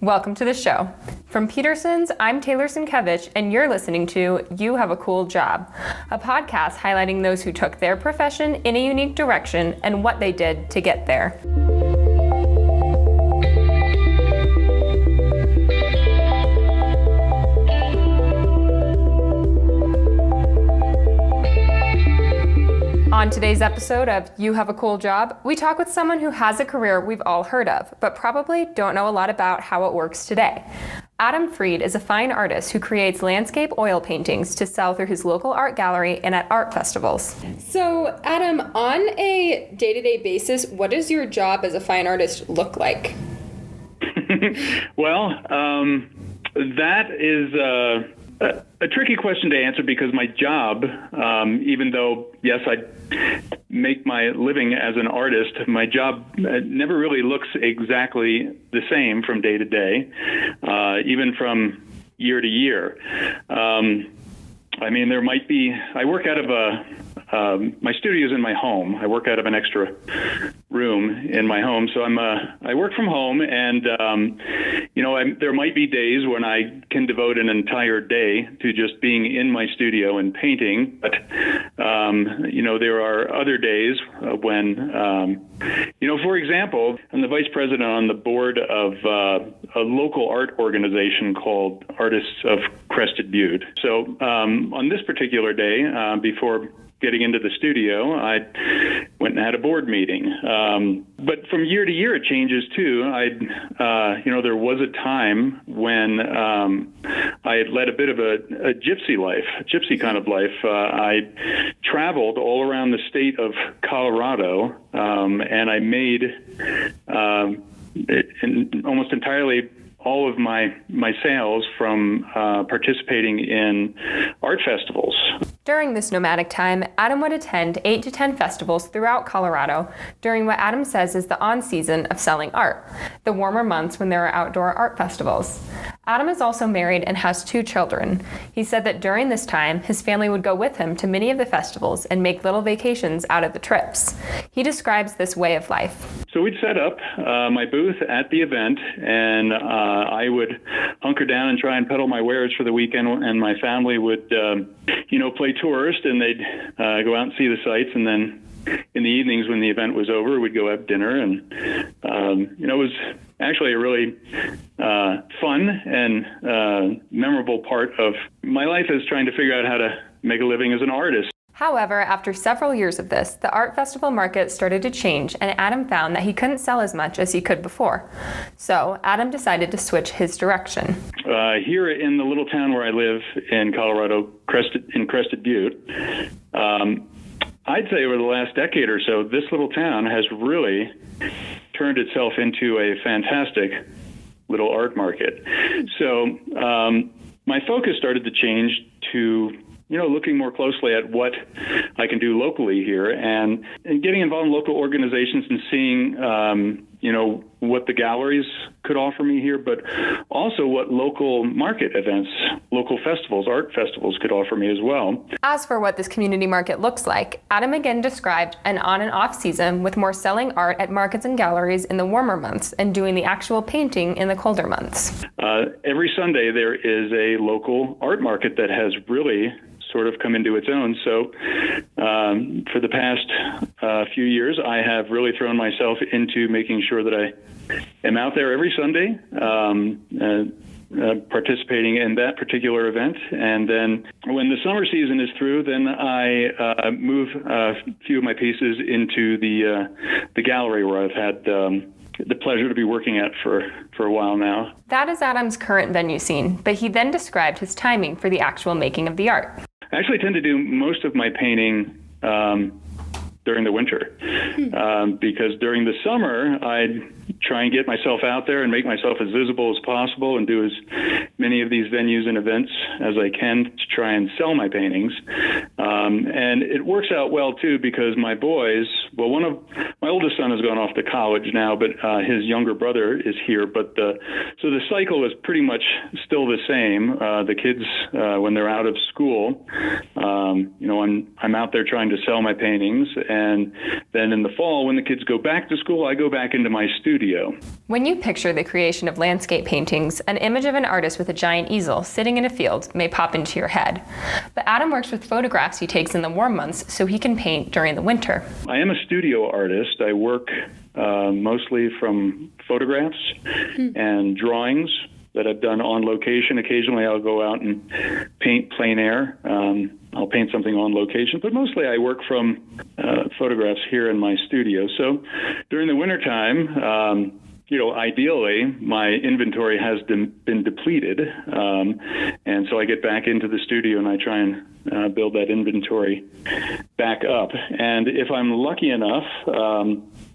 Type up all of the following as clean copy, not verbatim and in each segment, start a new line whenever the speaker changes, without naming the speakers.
Welcome to the show. From Peterson's, I'm Taylor Sienkiewicz, and you're listening to You Have a Cool Job, a podcast highlighting those who took their profession in a unique direction and what they did to get there. On today's episode of You Have a Cool Job, we talk with someone who has a career we've all heard of, but probably don't know a lot about how it works today. Adam Freed is a fine artist who creates landscape oil paintings to sell through his local art gallery and at art festivals. So, Adam, on a day-to-day basis, what does your job as a fine artist look like?
Well, that is a tricky question to answer because my job, even though, yes, I make my living as an artist, my job never really looks exactly the same from day to day, even from year to year. There might be, I work out of my studio's in my home. I work out of an extra room in my home. So I work from home, and, there might be days when I can devote an entire day to just being in my studio and painting. But, there are other days when, for example, I'm the vice president on the board of a local art organization called Artists of Crested Butte. So on this particular day, before getting into the studio, I went and had a board meeting. But from year to year, it changes too. There was a time when I had led a bit of a gypsy kind of life. I traveled all around the state of Colorado, and I made almost entirely all of my sales from participating in art festivals.
During this nomadic time, Adam would attend 8 to 10 festivals throughout Colorado during what Adam says is the on-season of selling art, the warmer months when there are outdoor art festivals. Adam is also married and has 2 children. He said that during this time, his family would go with him to many of the festivals and make little vacations out of the trips. He describes this way of life.
So we'd set up my booth at the event, and I would hunker down and try and peddle my wares for the weekend, and my family would, play tourist, and they'd go out and see the sights, and then in the evenings when the event was over, we'd go have dinner, and it was actually a really fun and memorable part of my life is trying to figure out how to make a living as an artist.
However, after several years of this, the art festival market started to change, and Adam found that he couldn't sell as much as he could before. So Adam decided to switch his direction.
Here in the little town where I live in Colorado, Crested Butte, I'd say over the last decade or so, this little town has really turned itself into a fantastic little art market. So my focus started to change to looking more closely at what I can do locally here and getting involved in local organizations and seeing, what the galleries could offer me here, but also what local market events, local festivals, art festivals could offer me as well.
As for what this community market looks like, Adam again described an on and off season with more selling art at markets and galleries in the warmer months and doing the actual painting in the colder months.
Every Sunday there is a local art market that has really sort of come into its own. So for the past few years, I have really thrown myself into making sure that I am out there every Sunday, participating in that particular event. And then when the summer season is through, then I move a few of my pieces into the gallery where I've had the pleasure to be working at for a while now.
That is Adam's current venue scene, but he then described his timing for the actual making of the art.
I actually tend to do most of my painting during the winter because during the summer I try and get myself out there and make myself as visible as possible and do as many of these venues and events as I can to try and sell my paintings. And it works out well too because my boys, well, my oldest son has gone off to college now, but his younger brother is here. But so the cycle is pretty much still the same. The kids, when they're out of school, I'm out there trying to sell my paintings. And then in the fall, when the kids go back to school, I go back into my studio studio.
When you picture the creation of landscape paintings, an image of an artist with a giant easel sitting in a field may pop into your head. But Adam works with photographs he takes in the warm months so he can paint during the winter.
I am a studio artist. I work mostly from photographs and drawings that I've done on location. Occasionally I'll go out and paint plein air. I'll paint something on location, but mostly I work from photographs here in my studio. So during the wintertime, ideally my inventory has been depleted. And so I get back into the studio and I try and build that inventory back up. And if I'm lucky enough,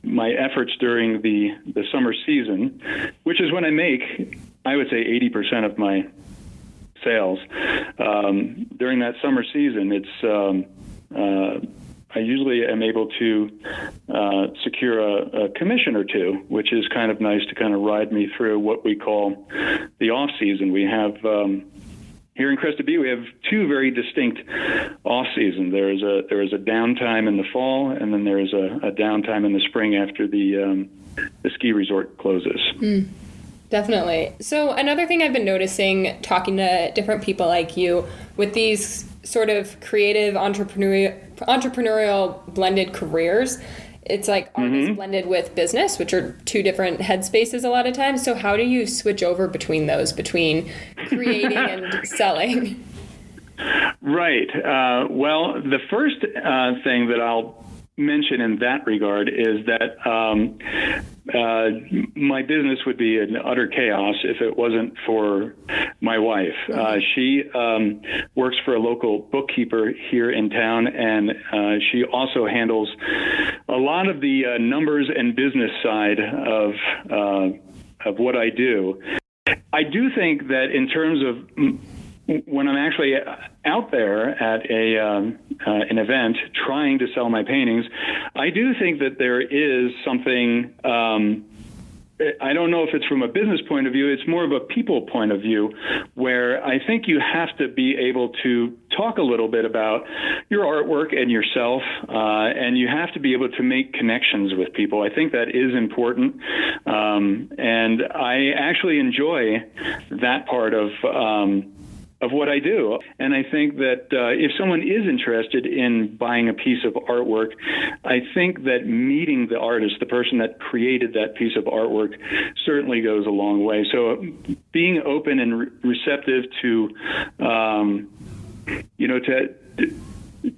my efforts during the summer season, which is when I make, I would say 80% of my sales, during that summer season, I usually am able to secure a commission or two, which is kind of nice to kind of ride me through what we call the off season. We have here in Cresta Butte, we have two very distinct off season. There is a downtime in the fall, and then there is a downtime in the spring after the ski resort closes.
Definitely. So another thing I've been noticing talking to different people like you with these sort of creative entrepreneurial blended careers, it's like art is blended with business, which are two different headspaces a lot of times. So how do you switch over between those, between creating and selling?
Right. Well, the first thing that I'll mention in that regard is that my business would be in utter chaos if it wasn't for my wife. She works for a local bookkeeper here in town, and she also handles a lot of the numbers and business side of what I do. I do think that in terms of when I'm actually out there at an event trying to sell my paintings, I do think that there is something, I don't know if it's from a business point of view, it's more of a people point of view, where I think you have to be able to talk a little bit about your artwork and yourself, and you have to be able to make connections with people. I think that is important, and I actually enjoy that part of what I do. And I think that if someone is interested in buying a piece of artwork, I think that meeting the artist, the person that created that piece of artwork, certainly goes a long way. So being open and receptive to,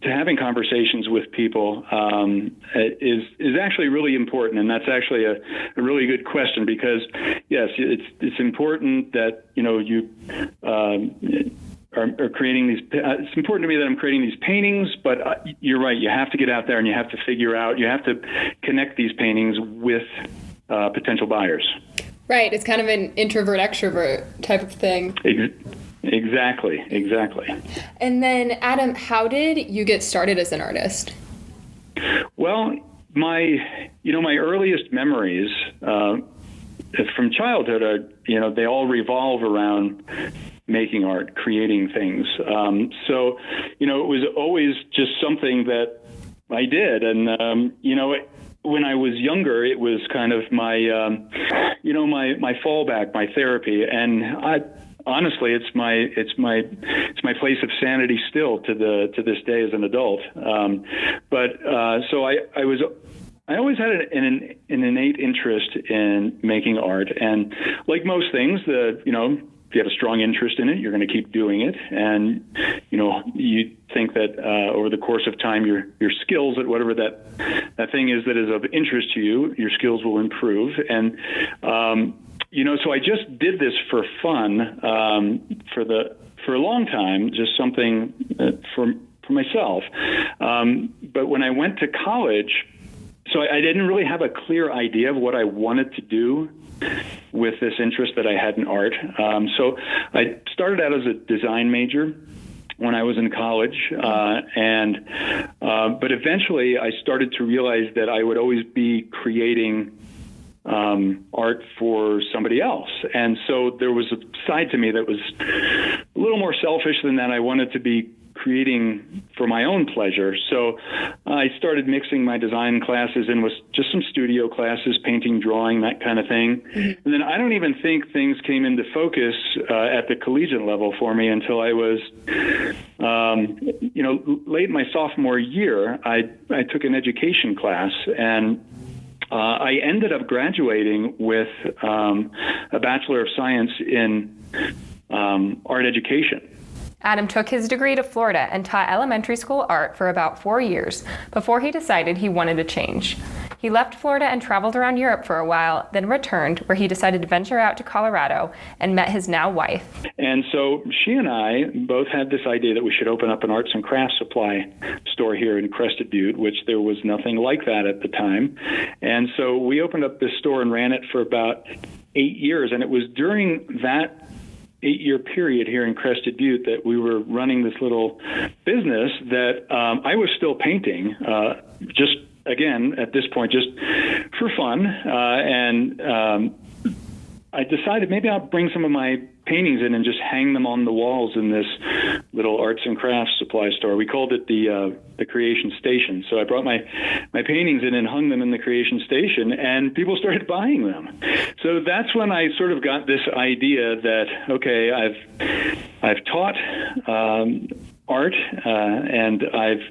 to having conversations with people is actually really important, and that's actually a really good question, because yes, it's important that you are creating these. It's important to me that I'm creating these paintings, but you're right. You have to get out there and you have to figure out. You have to connect these paintings with potential buyers.
Right. It's kind of an introvert-extrovert type of thing.
Exactly.
And then, Adam, how did you get started as an artist?
Well, my earliest memories from childhood are, they all revolve around making art, creating things. So, it was always just something that I did. And, when I was younger, it was kind of my fallback, my therapy. And honestly, it's my place of sanity still to this day as an adult. So I always had an innate interest in making art, and like most things, if you have a strong interest in it, you're going to keep doing it, and you think that over the course of time, your skills at whatever that thing is that is of interest to you, your skills will improve. And so I just did this for fun for a long time, just something for myself. But when I went to college, so I didn't really have a clear idea of what I wanted to do with this interest that I had in art. So I started out as a design major when I was in college, but eventually I started to realize that I would always be creating art for somebody else. And so there was a side to me that was a little more selfish than that. I wanted to be creating for my own pleasure. So I started mixing my design classes in with just some studio classes, painting, drawing, that kind of thing. Mm-hmm. And then I don't even think things came into focus at the collegiate level for me until I was, late in my sophomore year. I took an education class, and I ended up graduating with a Bachelor of Science in art education.
Adam took his degree to Florida and taught elementary school art for about 4 years before he decided he wanted to change. He left Florida and traveled around Europe for a while, then returned, where he decided to venture out to Colorado and met his now wife.
And so she and I both had this idea that we should open up an arts and crafts supply store here in Crested Butte, which there was nothing like that at the time. And so we opened up this store and ran it for about 8 years. And it was during that 8-year period here in Crested Butte that we were running this little business that I was still painting, just again at this point just for fun, and I decided maybe I'll bring some of my paintings in and just hang them on the walls in this little arts and crafts supply store. We called it the Creation Station. So I brought my paintings in and hung them in the Creation Station, and people started buying them. So that's when I sort of got this idea that, okay, I've taught art, and I've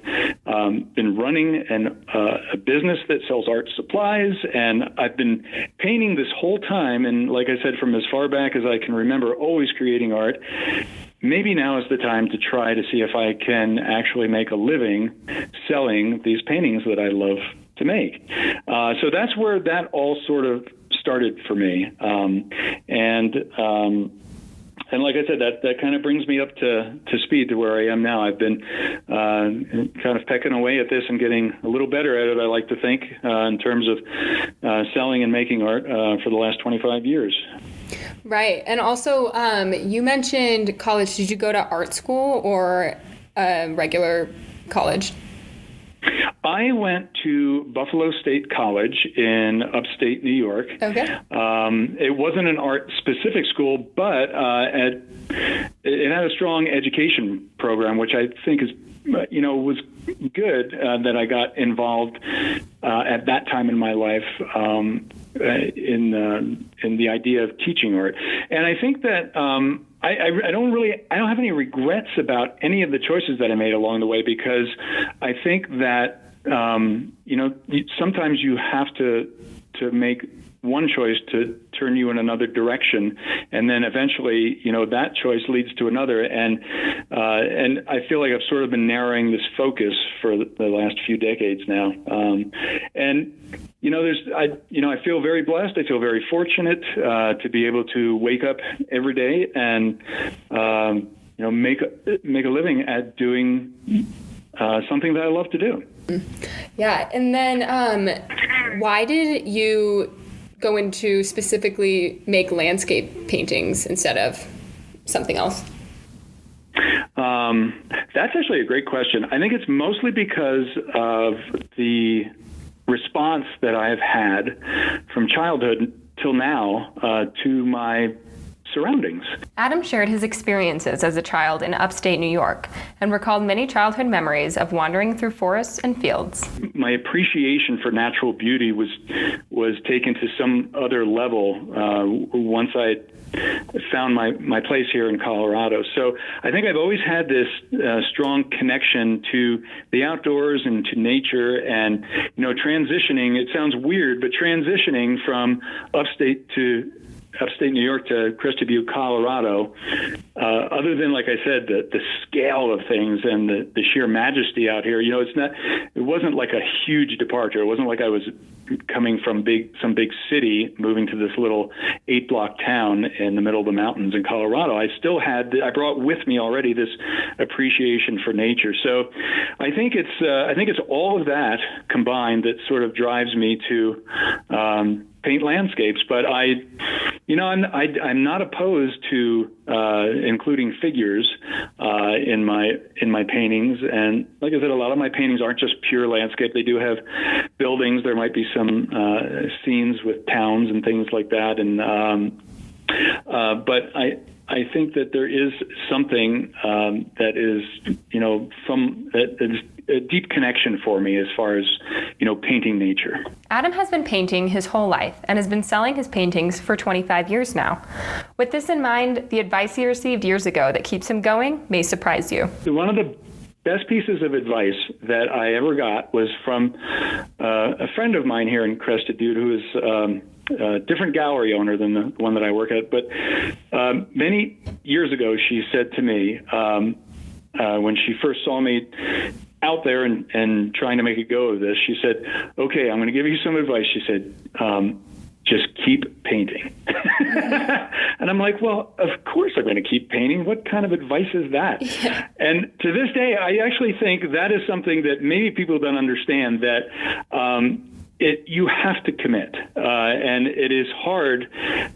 been running a business that sells art supplies, and I've been painting this whole time, and like I said, from as far back as I can remember, always creating art. Maybe now is the time to try to see if I can actually make a living selling these paintings that I love to make. So that's where that all sort of started for me. And like I said, that kind of brings me up to speed to where I am now. I've been kind of pecking away at this and getting a little better at it, I like to think, in terms of selling and making art for the last 25 years.
Right. And also, you mentioned college. Did you go to art school or regular college?
I went to Buffalo State College in upstate New York. Okay. It wasn't an art-specific school, but it had a strong education program, which I think is, was good that I got involved at that time in my life in the idea of teaching art. And I think that I don't have any regrets about any of the choices that I made along the way, because I think that sometimes you have to make one choice to turn you in another direction, and then eventually, that choice leads to another. And I feel like I've sort of been narrowing this focus for the last few decades now. I feel very blessed. I feel very fortunate to be able to wake up every day and make a living at doing something that I love to do.
Yeah, and then why did you go into specifically make landscape paintings instead of something else?
That's actually a great question. I think it's mostly because of the response that I have had from childhood till now to my surroundings. Adam
shared his experiences as a child in upstate New York and recalled many childhood memories of wandering through forests and fields.
My appreciation for natural beauty was taken to some other level once I found my place here in Colorado. So I think I've always had this strong connection to the outdoors and to nature, and transitioning, it sounds weird, but transitioning from upstate New York to Crested Butte, Colorado, other than, like I said, the scale of things and the sheer majesty out here, it wasn't like a huge departure. It wasn't like I was coming from some big city, moving to this little 8-block town in the middle of the mountains in Colorado. I brought with me already this appreciation for nature. So I think it's all of that combined that sort of drives me to paint landscapes. But I'm not opposed to including figures in my paintings. And like I said, a lot of my paintings aren't just pure landscape. They do have buildings. There might be some scenes with towns and things like that. And but I think that there is something that is, that is a deep connection for me as far as, painting nature.
Adam has been painting his whole life and has been selling his paintings for 25 years now. With this in mind, the advice he received years ago that keeps him going may surprise you.
One of the best pieces of advice that I ever got was from a friend of mine here in Crested Butte who is a different gallery owner than the one that I work at. But many years ago, she said to me, when she first saw me out there and trying to make a go of this, she said, okay, I'm going to give you some advice. She said, just keep painting. And I'm like, well, of course I'm going to keep painting. What kind of advice is that? Yeah. And to this day, I actually think that is something that maybe people don't understand, that you have to commit, and it is hard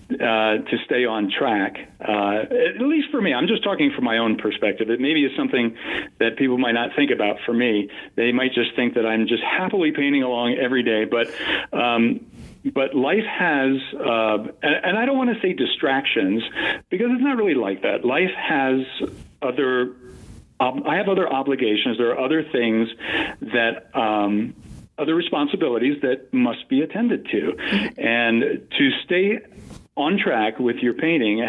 to stay on track. At least for me, I'm just talking from my own perspective. It maybe is something that people might not think about. For me, they might just think that I'm just happily painting along every day. But life has, and I don't want to say distractions, because it's not really like that. Life has I have other obligations. There are other things that, other responsibilities that must be attended to. And to stay on track with your painting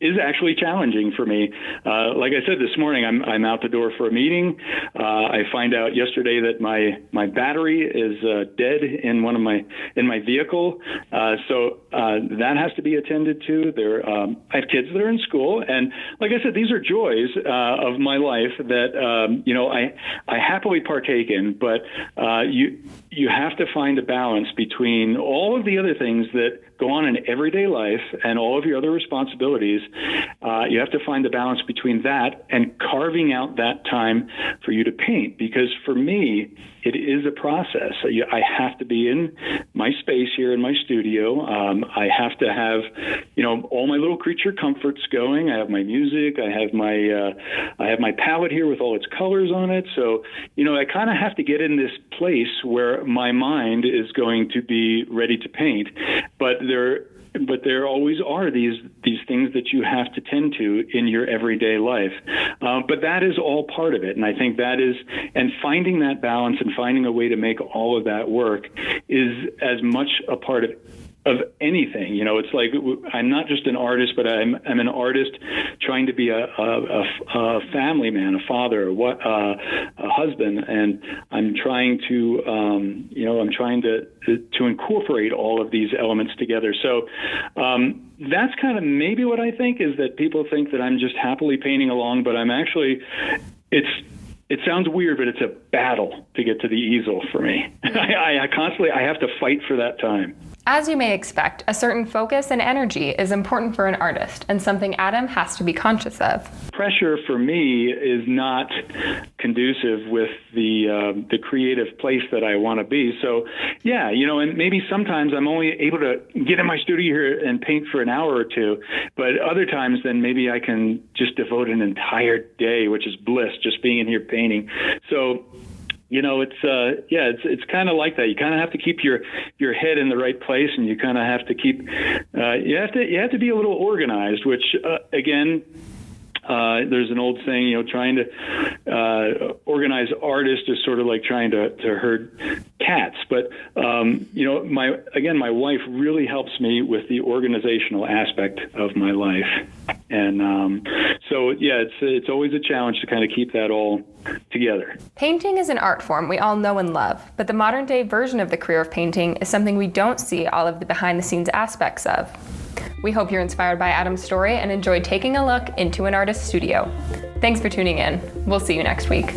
is actually challenging for me. Like I said this morning, I'm out the door for a meeting. I find out yesterday that my battery is dead in my vehicle, so that has to be attended to. I have kids that are in school, and like I said, these are joys of my life that I happily partake in. But you have to find a balance between all of the other things that go on in everyday life and all of your other responsibilities. You have to find the balance between that and carving out that time for you to paint. Because for me, it is a process. I have to be in my space here in my studio. I have to have, all my little creature comforts going. I have my music. I have my palette here with all its colors on it. So, I kind of have to get in this place where my mind is going to be ready to paint. But there always are these things that you have to tend to in your everyday life. But that is all part of it. And I think and finding that balance and finding a way to make all of that work is as much a part of anything. It's like I'm not just an artist, but I'm an artist trying to be a family man, a father, a husband, and I'm trying to to incorporate all of these elements together. So that's kind of maybe what I think, is that people think that I'm just happily painting along, but I'm actually it sounds weird, but it's a battle to get to the easel for me. I constantly have to fight for that time.
As you may expect, a certain focus and energy is important for an artist, and something Adam has to be conscious of.
Pressure for me is not conducive with the creative place that I want to be. So, yeah, and maybe sometimes I'm only able to get in my studio here and paint for an hour or two, but other times then maybe I can just devote an entire day, which is bliss, just being in here painting. So, it's kind of like that. You kind of have to keep your head in the right place, and you kind of have to keep you have to be a little organized, which again, there's an old saying, trying to organize artists is sort of like trying to herd cats. But my wife really helps me with the organizational aspect of my life, and it's always a challenge to kind of keep that all together.
Painting is an art form we all know and love, but the modern day version of the career of painting is something we don't see all of the behind the scenes aspects of. We hope you're inspired by Adam's story and enjoyed taking a look into an artist's studio. Thanks for tuning in. We'll see you next week.